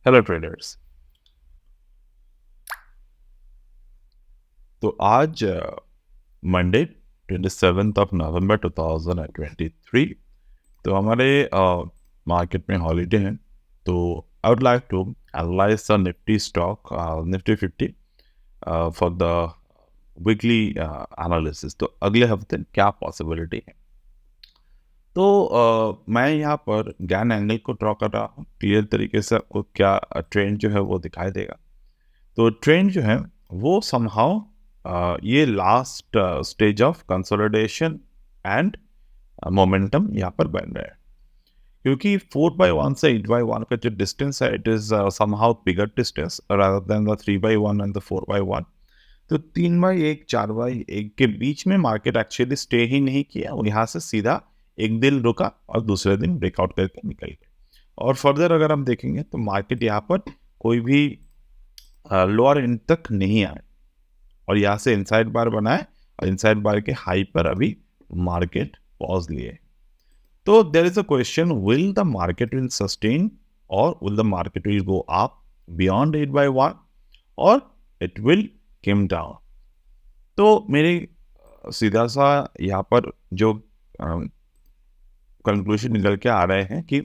Hello traders. तो आज Monday 27 नवंबर 2023, तो हमारे मार्केट में हॉलीडे है। तो I would like to analyse the Nifty stock, Nifty 50 for the weekly analysis. तो अगले हफ्ते क्या पॉसिबिलिटी है। तो मैं यहाँ पर गैन एंगल को ड्रॉ कर रहा हूँ। क्लियर तरीके से आपको क्या ट्रेंड जो है वो दिखाई देगा। तो ट्रेंड जो है वो समहाउ ये last stage of consolidation and momentum यहाँ पर बन रहा है, क्योंकि 4/1 से 8/1 का जो डिस्टेंस है it is somehow bigger distance rather than the 3/1 and the 4/1। तो 3/1 4/1 के बीच में मार्केट एक्चुअली स्टे ही नहीं किया और यहाँ से सीधा एक दिन रुका और दूसरे दिन ब्रेकआउट करके निकल गया। और फर्दर अगर हम देखेंगे तो मार्केट यहाँ पर कोई भी लोअर एंड तक नहीं आए और यहाँ से इनसाइड बार बनाए और इनसाइड बार के हाई पर अभी मार्केट पॉज लिए। तो there is a question, will the market will sustain और will the market will go up beyond 8/1 और इट विल कम डाउन। तो मेरे सीधा सा यहाँ पर जो कंक्लूजन निकल के आ रहे हैं कि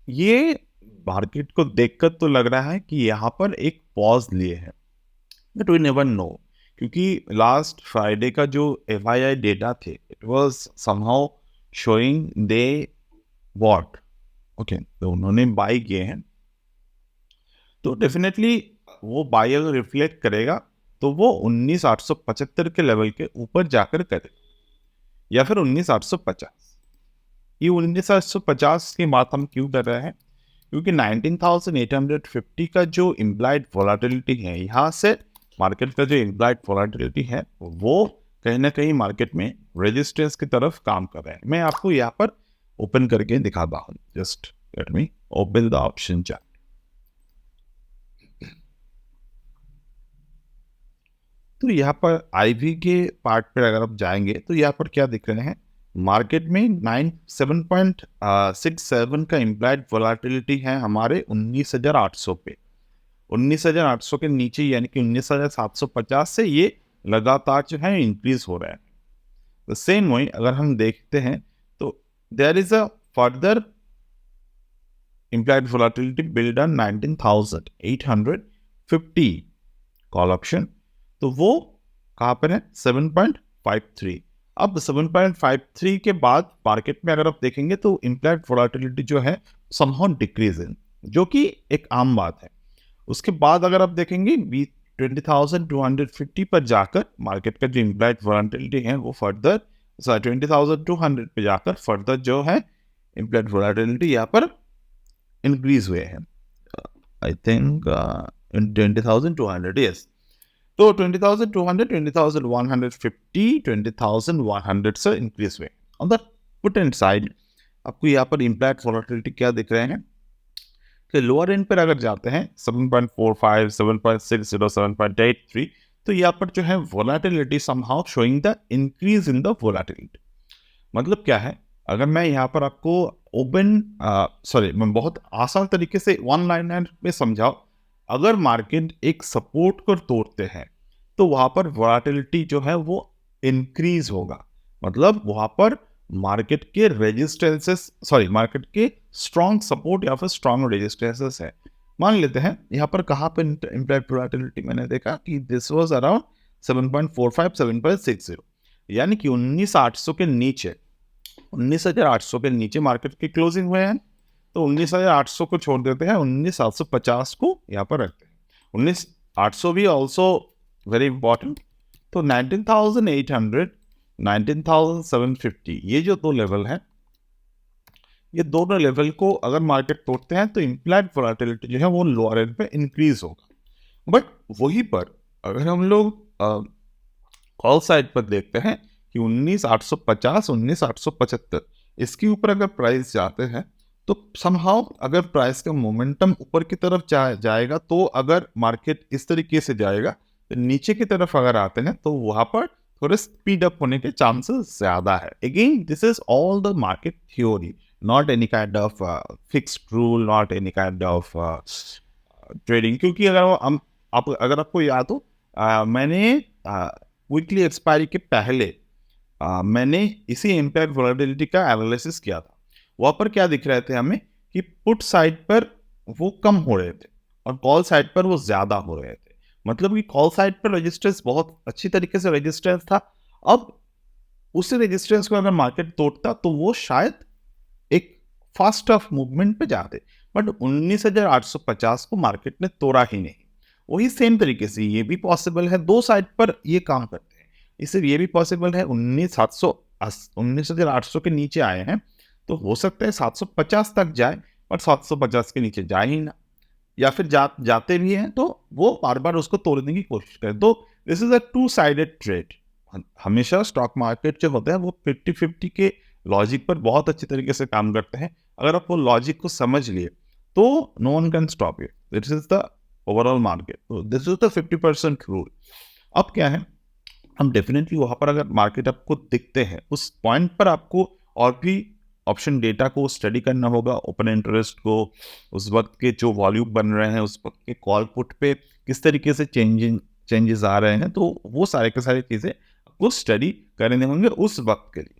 ये मार्केट को देखकर तो लग रहा है कि यहाँ पर एक पॉज लिए हैं, बट वी नेवर नो, क्योंकि लास्ट फ्राइडे का जो FII डेटा थे it was somehow showing they what okay, तो उन्होंने बाई किए हैं। तो डेफिनेटली वो बाई अगर रिफ्लेक्ट करेगा तो वो 19,875 के लेवल के ऊपर जाकर करे या फिर 19,850। ये 19,850 की बात हम क्यों कर रहे हैं, क्योंकि 19,850 का जो इम्प्लाइड वोलाटिलिटी है, यहाँ से मार्केट का जो इम्प्लाइड वोलाटिलिटी है वो कहीं ना कहीं मार्केट में रेजिस्टेंस की तरफ काम कर रहे हैं। मैं आपको यहाँ पर ओपन करके दिखाता हूँ। Just let me open the option chart. तो यहाँ पर IV के पार्ट पर अगर आप जाएंगे तो यहाँ पर क्या दिख रहे हैं, मार्केट में 7.67 का इम्प्लाइड वोलाटिलिटी है हमारे 19,800 पे। 19,800 के नीचे यानी कि 19,750 से ये लगातार जो है इंक्रीज हो रहा है। द सेम वे अगर हम देखते हैं तो there is a further implied volatility build on 19,850 call option. तो वो कहाँ पर है, 7.53। अब 7.53 के बाद मार्केट में अगर आप देखेंगे तो इम्प्लाइड वोलाटिलिटी जो है समहाउ डिक्रीज है, जो कि एक आम बात है। उसके बाद अगर आप देखेंगे 20,250 पर जाकर मार्केट का जो इम्प्लाइड वोलाटिलिटी है वो फर्दर 20,200 पे जाकर फर्दर जो है इम्प्लाइड वोलाटिलिटी यहाँ पर इंक्रीज हुए हैं। I think 20,200, yes. तो 20,200, 20,150, 20,100 से इंक्रीज हुए। On the put and side आपको यहाँ पर इम्प्लाइड वोलाटिलिटी क्या दिख रहे हैं कि लोअर एंड पर अगर जाते हैं 7.45, 7.60, 7.83, तो यहाँ पर जो है volatility somehow showing the increase in the volatility. मतलब क्या है, अगर मैं यहाँ पर आपको मैं बहुत आसान तरीके से वन लाइनर में समझाऊं, अगर मार्केट एक सपोर्ट को तोड़ते हैं तो वहां पर वोलाटिलिटी जो है वो इंक्रीज होगा। मतलब वहां पर मार्केट के मार्केट के स्ट्रॉन्ग सपोर्ट या फिर स्ट्रॉन्ग रेजिस्टेंसेस है। मान लेते हैं यहाँ पर कहाँ पर इम्प्लाइड वोलाटिलिटी मैंने देखा कि दिस वाज अराउंड 7.45, 7.60, यानी कि 19,800 के नीचे, 19,800 के नीचे मार्केट की क्लोजिंग हुए हैं। तो 19,800 को छोड़ देते हैं, 19,750 को यहाँ पर रखते हैं। 19,800 भी ऑल्सो वेरी इंपॉर्टेंट। तो 19,800, 19,750 ये जो दो लेवल है, ये दोनों लेवल को अगर मार्केट तोड़ते हैं तो इम्प्लाइड वोलाटिलिटी जो है वो लोअर एंड पे इंक्रीज होगा। बट वहीं पर अगर हम लोग कॉल साइड पर देखते हैं कि 19,850, 19,875 इसके ऊपर अगर प्राइस जाते हैं तो समहाउ अगर प्राइस का मोमेंटम ऊपर की तरफ जाएगा तो अगर मार्केट इस तरीके से जाएगा, तो नीचे की तरफ अगर आते हैं तो वहां पर थोड़े स्पीड अप होने के चांसेस ज्यादा है। Again this is all the market theory, not any kind of fixed rule, not any kind of trading. क्योंकि अगर आपको याद हो, मैंने वीकली एक्सपायरी के पहले मैंने इसी इम्पैक्ट वोलेटिलिटी का एनालिसिस किया था। वहाँ पर क्या दिख रहे थे हमें कि पुट साइड पर वो कम हो रहे थे और कॉल साइड पर वो ज़्यादा हो रहे थे। मतलब कि कॉल साइड पर रेजिस्टेंस बहुत अच्छी तरीके से रेजिस्टेंस था। अब उसी रेजिस्टेंस को अगर मार्केट तोड़ता तो वो शायद एक फास्ट ऑफ मूवमेंट पे जाते, बट 19,850 को मार्केट ने तोड़ा ही नहीं। वही सेम तरीके से ये भी पॉसिबल है, दो साइड पर ये काम करते हैं। इससे ये भी पॉसिबल है 19,800 के नीचे आए हैं तो हो सकता है 750 तक जाए, बट 750 के नीचे जाए ही ना, या फिर जाते भी हैं तो वो बार बार उसको तोड़ने की कोशिश करें। तो this is a two sided trade. हमेशा स्टॉक मार्केट जो होता है वो 50-50 के लॉजिक पर बहुत अच्छी तरीके से काम करते हैं। अगर आप वो लॉजिक को समझ लिए तो no one can stop you. This is the overall market, this is the 50% rule. अब क्या है, हम डेफिनेटली वहां पर अगर मार्केट आपको दिखते हैं उस पॉइंट पर आपको और भी ऑप्शन डेटा को स्टडी करना होगा, ओपन इंटरेस्ट को, उस वक्त के जो वॉल्यूम बन रहे हैं, उस वक्त के कॉल पुट पे किस तरीके से चेंजेस आ रहे हैं, तो वो सारे के सारी चीज़ें आपको स्टडी करने होंगे उस वक्त के लिए।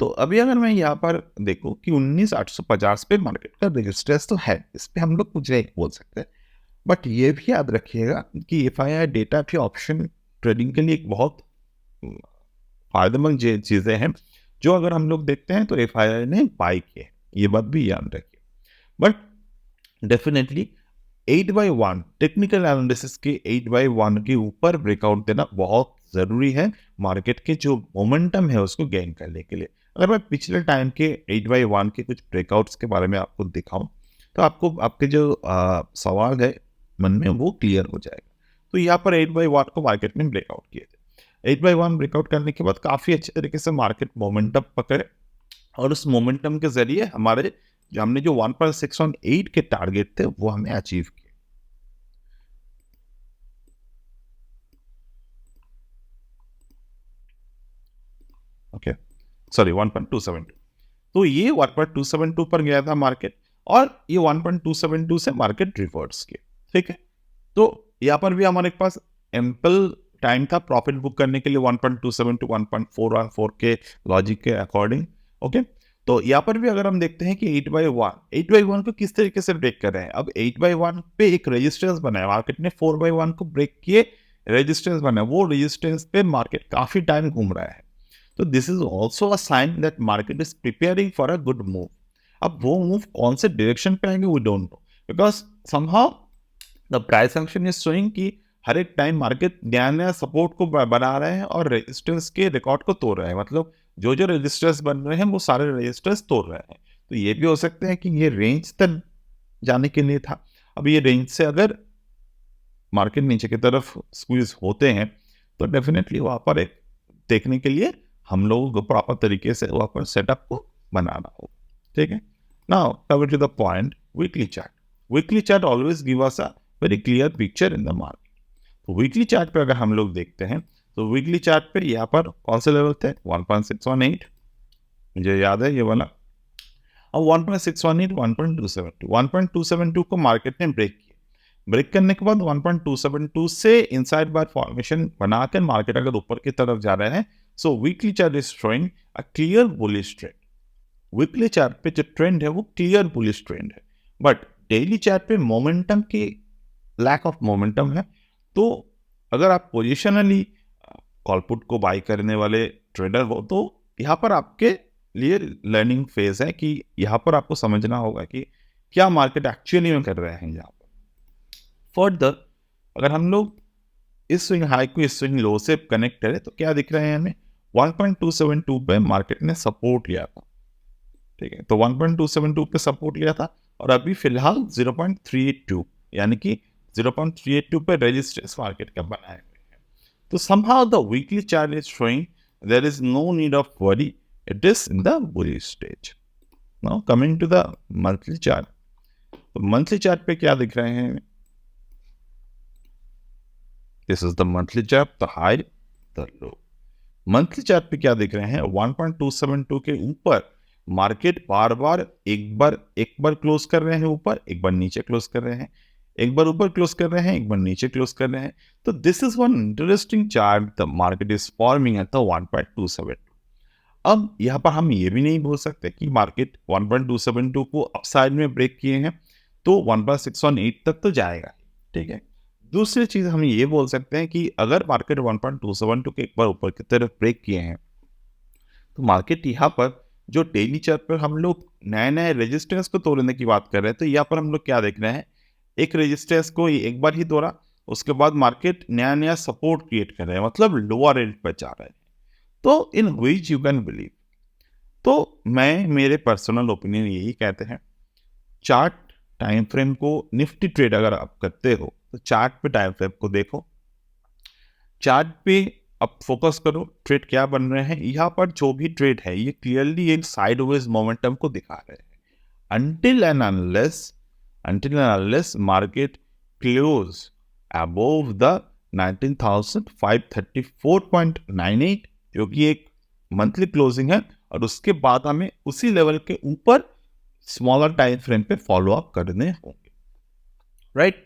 तो अभी अगर मैं यहाँ पर देखूँ कि 19,850 पे मार्केट का रेजिस्टेंस तो है, इस पर हम लोग कुछ नहीं बोल सकते, बट ये भी याद रखिएगा कि एफआईआई डेटा भी ऑप्शन ट्रेडिंग के लिए एक बहुत फायदेमंद चीज़ें हैं जो अगर हम लोग देखते हैं तो एफआईआई ने बाई किए, ये बात भी याद रखिए। But definitely 8x1 technical analysis के 8x1 के ऊपर ब्रेकआउट देना बहुत ज़रूरी है मार्केट के जो मोमेंटम है उसको गेन करने के लिए। अगर मैं पिछले टाइम के 8x1 के कुछ ब्रेकआउट्स के बारे में आपको दिखाऊं तो आपको आपके जो सवाल है मन में वो क्लियर हो जाएगा। तो यहाँ पर 8x1 को मार्केट में ब्रेकआउट किए थे। 8x1 ब्रेकआउट करने के बाद काफ़ी अच्छे तरीके से मार्केट मोमेंटम पकड़े और उस मोमेंटम के जरिए हमने जो 1.618 के टारगेट थे वो हमें अचीव किए। Okay, sorry 1.272। तो ये 1.272 पर गया था मार्केट और ये 1.272 से मार्केट रिवर्स किया। ठीक है, तो यहाँ पर भी हमारे पास एम्पल टाइम था प्रॉफिट बुक करने के लिए 1.27 टू 1.414 के लॉजिक के अकॉर्डिंग। ओके, तो यहाँ पर भी अगर हम देखते हैं कि 8x1 को किस तरीके से ब्रेक कर रहे हैं। अब 8x1 पे एक रेजिस्टेंस बना है, मार्केट ने 4x1 को ब्रेक किए, रेजिस्टेंस बना है, वो रेजिस्टेंस पे मार्केट काफी टाइम घूम रहा है। तो this is also a sign that market is preparing for a good move. अब वो मूव कौन से डायरेक्शन पे आएंगे we don't know, because somehow the price action is showing कि हर एक टाइम मार्केट नया नया सपोर्ट को बना रहे हैं और रेजिस्टेंस के रिकॉर्ड को तोड़ रहे हैं। मतलब जो जो रेजिस्टेंस बन रहे हैं वो सारे रेजिस्टेंस तोड़ रहे हैं। तो ये भी हो सकते हैं कि ये रेंज तक जाने के लिए था। अब ये रेंज से अगर मार्केट नीचे की तरफ स्क्वीज होते हैं तो डेफिनेटली वहाँ पर एक देखने के लिए हम लोगों को प्रॉपर तरीके से वहाँ पर सेटअप को बनाना होगा। ठीक है, now coming to the point, weekly chart. Weekly chart always give us a very clear picture in the market. तो वीकली चार्ट पे अगर हम लोग देखते हैं तो वीकली चार्ट पे यहाँ पर कौन से लेवल थे, 1.618 मुझे याद है ये वाला, और 1.618, 1.272 को मार्केट ने ब्रेक किया। ब्रेक करने के बाद 1.272 से इनसाइड बार फॉर्मेशन बनाकर मार्केट अगर ऊपर की तरफ जा रहे हैं, सो weekly chart is showing a clear bullish trend. Weekly chart पे जो ट्रेंड है वो क्लियर बुलिश ट्रेंड है, बट डेली चार्ट पे मोमेंटम की लैक ऑफ मोमेंटम है। तो अगर आप पोजिशनली कॉलपुट को बाई करने वाले ट्रेडर हो तो यहाँ पर आपके लिए लर्निंग फेज है कि यहाँ पर आपको समझना होगा कि क्या मार्केट एक्चुअली में कर रहे हैं। यहाँ पर फर्दर अगर हम लोग इस स्विंग हाई को इस स्विंग लो से कनेक्ट करें तो क्या दिख रहे हैं हमें, 1.272 पे मार्केट ने सपोर्ट लिया था। ठीक है, तो 1.272 पे सपोर्ट लिया था और अभी फिलहाल 0.382 यानी कि 0.382 पे रेजिस्टेंस मार्केट का बनाए हुए हैं। तो somehow the weekly chart is showing there is no need of worry, it is in the bullish stage. Now coming to the monthly chart, तो मंथली चार्ट पे क्या दिख रहे हैं, this is the monthly chart, the high the low. Monthly chart पे क्या दिख रहे हैं, 1.272 के ऊपर मार्केट बार बार एक बार क्लोज कर रहे हैं ऊपर, एक बार नीचे क्लोज कर रहे हैं, एक बार ऊपर क्लोज कर रहे हैं, एक बार नीचे क्लोज कर रहे हैं. तो this is one interesting chart the market is forming at the 1.272. अब यहाँ पर हम ये भी नहीं बोल सकते कि मार्केट 1.272 को अपसाइड में ब्रेक किए हैं तो 1.618 तक तो जाएगा, ठीक है. दूसरी चीज हम ये बोल सकते हैं कि अगर मार्केट 1.272 के एक बार ऊपर की तरफ ब्रेक किए हैं तो मार्केट यहाँ पर जो डेली चार्ट पर हम लोग नए नए रेजिस्टेंस को तोड़ने की बात कर रहे हैं, तो यहाँ पर हम लोग क्या देख रहे हैं, एक रेजिस्टेंस को एक बार ही तोड़ा, उसके बाद मार्केट नया नया सपोर्ट क्रिएट कर रहे हैं, मतलब लोअर एंड पर जा रहे हैं. तो इन विच यू कैन बिलीव. तो मैं मेरे पर्सनल ओपिनियन यही कहते हैं, चार्ट टाइम फ्रेम को निफ्टी ट्रेड अगर आप करते हो तो चार्ट पे टाइम फ्रेम को देखो, चार्ट पे अब फोकस करो ट्रेड क्या बन रहे हैं. यहाँ पर जो भी ट्रेड है ये क्लियरली एक साइडवेज मोमेंटम को दिखा रहे हैं. until and unless market close above the 19,534.98 जो कि एक मंथली क्लोजिंग है, और उसके बाद हमें उसी लेवल के ऊपर स्मॉलर टाइम फ्रेम पे फॉलो अप करने होंगे, राइट.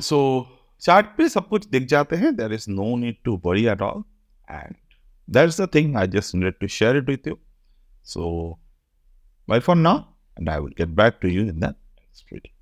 सो चार्ट पे सब कुछ दिख जाते हैं. There is no need to worry at all, and that's the thing I just needed to share it with you. So bye for now, and I will get back to you in the next video.